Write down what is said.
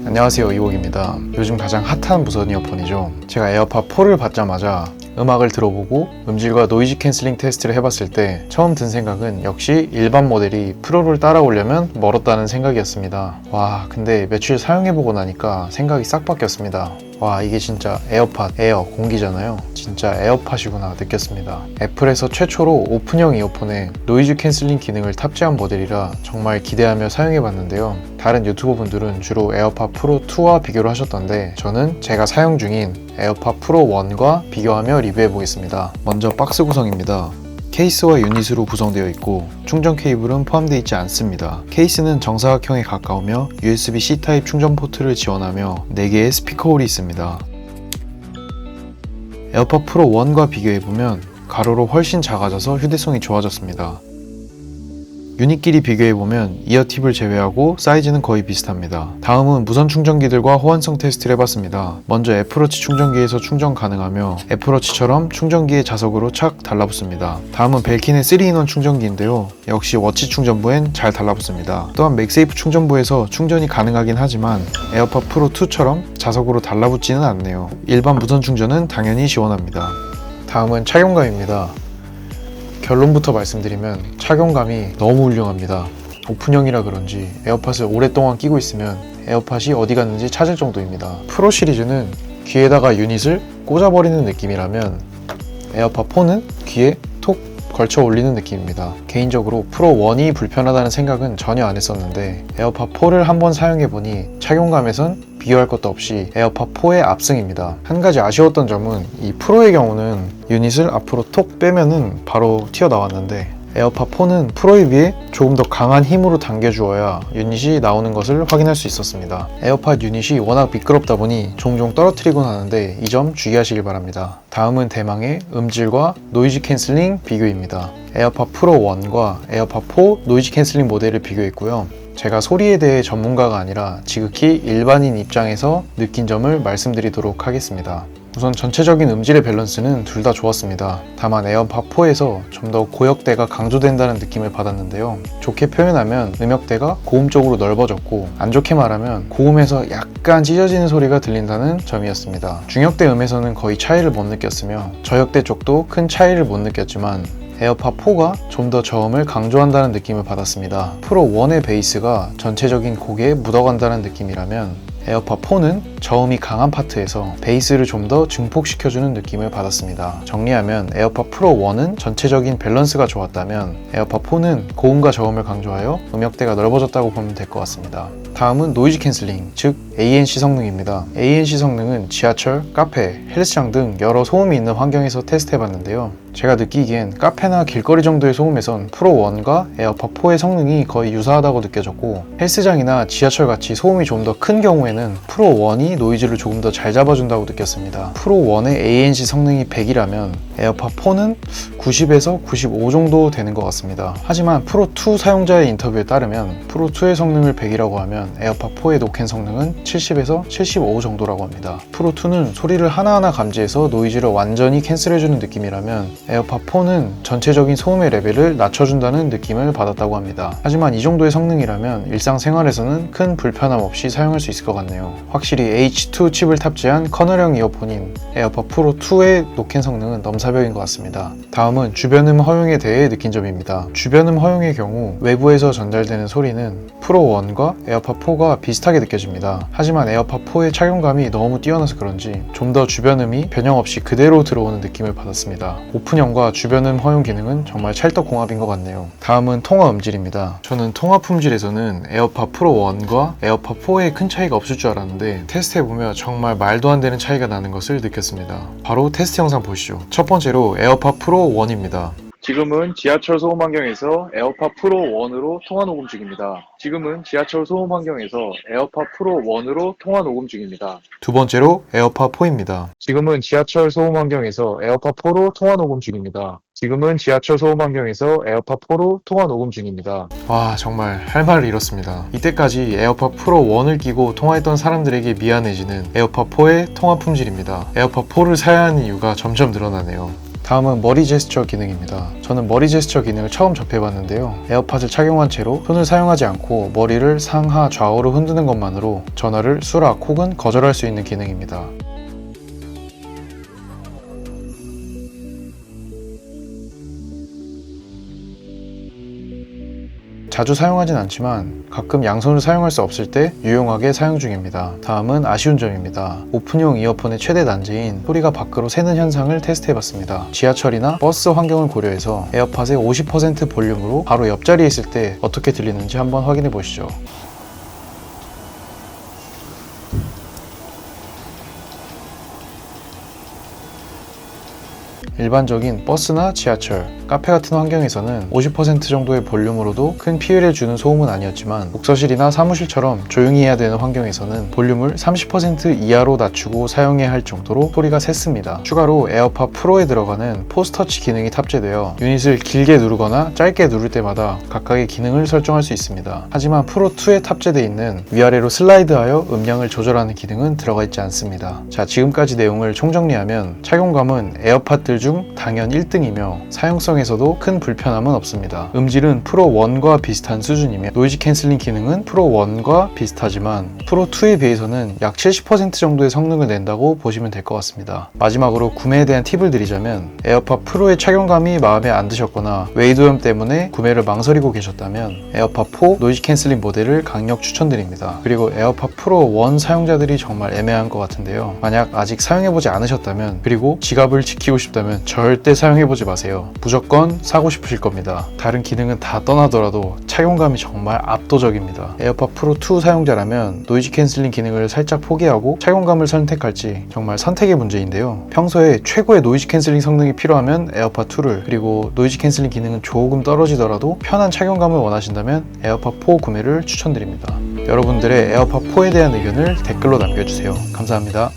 안녕하세요, 이옥입니다. 요즘 가장 핫한 무선 이어폰이죠. 제가 에어팟 4를 받자마자 음악을 들어보고 음질과 노이즈 캔슬링 테스트를 해봤을 때 처음 든 생각은 역시 일반 모델이 프로를 따라오려면 멀었다는 생각이었습니다. 와, 근데 며칠 사용해보고 나니까 생각이 싹 바뀌었습니다. 와, 이게 진짜 에어팟, 에어, 공기잖아요. 진짜 에어팟이구나 느꼈습니다. 애플에서 최초로 오픈형 이어폰에 노이즈 캔슬링 기능을 탑재한 모델이라 정말 기대하며 사용해봤는데요. 다른 유튜버 분들은 주로 에어팟 프로 2와 비교를 하셨던데 저는 제가 사용 중인 에어팟 프로 1과 비교하며 리뷰해보겠습니다. 먼저 박스 구성입니다. 케이스와 유닛으로 구성되어 있고 충전 케이블은 포함되어 있지 않습니다. 케이스는 정사각형에 가까우며 USB-C 타입 충전 포트를 지원하며 4개의 스피커홀이 있습니다. 에어팟 프로 1과 비교해보면 가로로 훨씬 작아져서 휴대성이 좋아졌습니다. 유닛끼리 비교해보면 이어팁을 제외하고 사이즈는 거의 비슷합니다. 다음은 무선 충전기들과 호환성 테스트를 해봤습니다. 먼저 애플워치 충전기에서 충전 가능하며 애플워치처럼 충전기의 자석으로 착 달라붙습니다. 다음은 벨킨의 3인원 충전기인데요. 역시 워치 충전부엔 잘 달라붙습니다. 또한 맥세이프 충전부에서 충전이 가능하긴 하지만 에어팟 프로 2처럼 자석으로 달라붙지는 않네요. 일반 무선 충전은 당연히 지원합니다. 다음은 착용감입니다. 결론부터 말씀드리면 착용감이 너무 훌륭합니다. 오픈형이라 그런지 에어팟을 오랫동안 끼고 있으면 에어팟이 어디 갔는지 찾을 정도입니다. 프로 시리즈는 귀에다가 유닛을 꽂아버리는 느낌이라면 에어팟 4는 귀에 톡 걸쳐 올리는 느낌입니다. 개인적으로 프로 1이 불편하다는 생각은 전혀 안 했었는데 에어팟 4를 한번 사용해보니 착용감에선 비교할 것도 없이 에어팟 4의 압승입니다. 한 가지 아쉬웠던 점은 이 프로의 경우는 유닛을 앞으로 톡 빼면은 바로 튀어나왔는데 에어팟 4는 프로에 비해 조금 더 강한 힘으로 당겨주어야 유닛이 나오는 것을 확인할 수 있었습니다. 에어팟 유닛이 워낙 미끄럽다 보니 종종 떨어뜨리곤 하는데 이 점 주의하시길 바랍니다. 다음은 대망의 음질과 노이즈 캔슬링 비교입니다. 에어팟 프로 1과 에어팟 4 노이즈 캔슬링 모델을 비교했고요. 제가 소리에 대해 전문가가 아니라 지극히 일반인 입장에서 느낀 점을 말씀드리도록 하겠습니다. 우선 전체적인 음질의 밸런스는 둘 다 좋았습니다. 다만 에어팟 4에서 좀 더 고역대가 강조된다는 느낌을 받았는데요. 좋게 표현하면 음역대가 고음 쪽으로 넓어졌고 안 좋게 말하면 고음에서 약간 찢어지는 소리가 들린다는 점이었습니다. 중역대 음에서는 거의 차이를 못 느꼈으며 저역대 쪽도 큰 차이를 못 느꼈지만 에어팟 4가 좀 더 저음을 강조한다는 느낌을 받았습니다. 프로 1의 베이스가 전체적인 곡에 묻어간다는 느낌이라면 에어팟 4는 저음이 강한 파트에서 베이스를 좀 더 증폭시켜주는 느낌을 받았습니다. 정리하면 에어팟 프로 1은 전체적인 밸런스가 좋았다면 에어팟 4는 고음과 저음을 강조하여 음역대가 넓어졌다고 보면 될 것 같습니다. 다음은 노이즈 캔슬링, 즉 ANC 성능입니다. ANC 성능은 지하철, 카페, 헬스장 등 여러 소음이 있는 환경에서 테스트해봤는데요. 제가 느끼기엔 카페나 길거리 정도의 소음에선 프로 1과 에어팟 4의 성능이 거의 유사하다고 느껴졌고 헬스장이나 지하철 같이 소음이 좀 더 큰 경우에는 프로 1이 노이즈를 조금 더 잘 잡아준다고 느꼈습니다. 프로 1의 ANC 성능이 100이라면 에어팟 4는 90에서 95 정도 되는 것 같습니다. 하지만 프로 2 사용자의 인터뷰에 따르면 프로 2의 성능을 100이라고 하면 에어팟 4의 노캔 성능은 70에서 75 정도라고 합니다. 프로 2는 소리를 하나하나 감지해서 노이즈를 완전히 캔슬해주는 느낌이라면 에어팟 4는 전체적인 소음의 레벨을 낮춰준다는 느낌을 받았다고 합니다. 하지만 이 정도의 성능이라면 일상생활에서는 큰 불편함 없이 사용할 수 있을 것 같네요. 확실히 H2 칩을 탑재한 커널형 이어폰인 에어팟 프로 2의 노캔 성능은 넘사벽인 것 같습니다. 다음은 주변음 허용에 대해 느낀 점입니다. 주변음 허용의 경우 외부에서 전달되는 소리는 프로 1과 에어팟 4가 비슷하게 느껴집니다. 하지만 에어팟 4의 착용감이 너무 뛰어나서 그런지 좀 더 주변음이 변형 없이 그대로 들어오는 느낌을 받았습니다. 오픈형과 주변음 허용 기능은 정말 찰떡궁합인 것 같네요. 다음은 통화 음질입니다. 저는 통화 품질에서는 에어팟 프로 1과 에어팟 4에 큰 차이가 없을 줄 알았는데 테스트해보면 정말 말도 안 되는 차이가 나는 것을 느꼈습니다. 바로 테스트 영상 보시죠. 첫 번째로 에어팟 프로 1입니다. 지금은 지하철 소음 환경에서 에어팟 프로 1으로 통화 녹음 중입니다. 지금은 지하철 소음 환경에서 에어팟 프로 1으로 통화 녹음 중입니다. 두 번째로 에어팟 4입니다. 지금은 지하철 소음 환경에서 에어팟 4로 통화 녹음 중입니다. 지금은 지하철 소음 환경에서 에어팟 4로 통화 녹음 중입니다. 와, 정말 할 말을 잃었습니다. 이때까지 에어팟 프로 1을 끼고 통화했던 사람들에게 미안해지는 에어팟 4의 통화 품질입니다. 에어팟 4를 사야 하는 이유가 점점 늘어나네요. 다음은 머리 제스처 기능입니다. 저는 머리 제스처 기능을 처음 접해봤는데요. 에어팟을 착용한 채로 손을 사용하지 않고 머리를 상하 좌우로 흔드는 것만으로 전화를 수락 혹은 거절할 수 있는 기능입니다. 자주 사용하진 않지만 가끔 양손을 사용할 수 없을 때 유용하게 사용 중입니다. 다음은 아쉬운 점입니다. 오픈용 이어폰의 최대 난제인 소리가 밖으로 새는 현상을 테스트해봤습니다. 지하철이나 버스 환경을 고려해서 에어팟의 50% 볼륨으로 바로 옆자리에 있을 때 어떻게 들리는지 한번 확인해 보시죠. 일반적인 버스나 지하철, 카페 같은 환경에서는 50% 정도의 볼륨으로도 큰 피해를 주는 소음은 아니었지만 독서실이나 사무실처럼 조용히 해야 되는 환경에서는 볼륨을 30% 이하로 낮추고 사용해야 할 정도로 소리가 셌습니다. 추가로 에어팟 프로에 들어가는 포스터치 기능이 탑재되어 유닛을 길게 누르거나 짧게 누를 때마다 각각의 기능을 설정할 수 있습니다. 하지만 프로2에 탑재되어 있는 위아래로 슬라이드하여 음량을 조절하는 기능은 들어가 있지 않습니다. 자, 지금까지 내용을 총정리하면 착용감은 에어팟들 중 당연 1등이며 사용성에서도 큰 불편함은 없습니다. 음질은 프로1과 비슷한 수준이며 노이즈 캔슬링 기능은 프로1과 비슷하지만 프로2에 비해서는 약 70% 정도의 성능을 낸다고 보시면 될 것 같습니다. 마지막으로 구매에 대한 팁을 드리자면 에어팟 프로의 착용감이 마음에 안 드셨거나 웨이도염 때문에 구매를 망설이고 계셨다면 에어팟 4 노이즈 캔슬링 모델을 강력 추천드립니다. 그리고 에어팟 프로 1 사용자들이 정말 애매한 것 같은데요. 만약 아직 사용해보지 않으셨다면 그리고 지갑을 지키고 싶다면 절대 사용해보지 마세요. 무조건 사고 싶으실 겁니다. 다른 기능은 다 떠나더라도 착용감이 정말 압도적입니다. 에어팟 프로 2 사용자라면 노이즈 캔슬링 기능을 살짝 포기하고 착용감을 선택할지 정말 선택의 문제인데요. 평소에 최고의 노이즈 캔슬링 성능이 필요하면 에어팟 2를, 그리고 노이즈 캔슬링 기능은 조금 떨어지더라도 편한 착용감을 원하신다면 에어팟 4 구매를 추천드립니다. 여러분들의 에어팟 4에 대한 의견을 댓글로 남겨주세요. 감사합니다.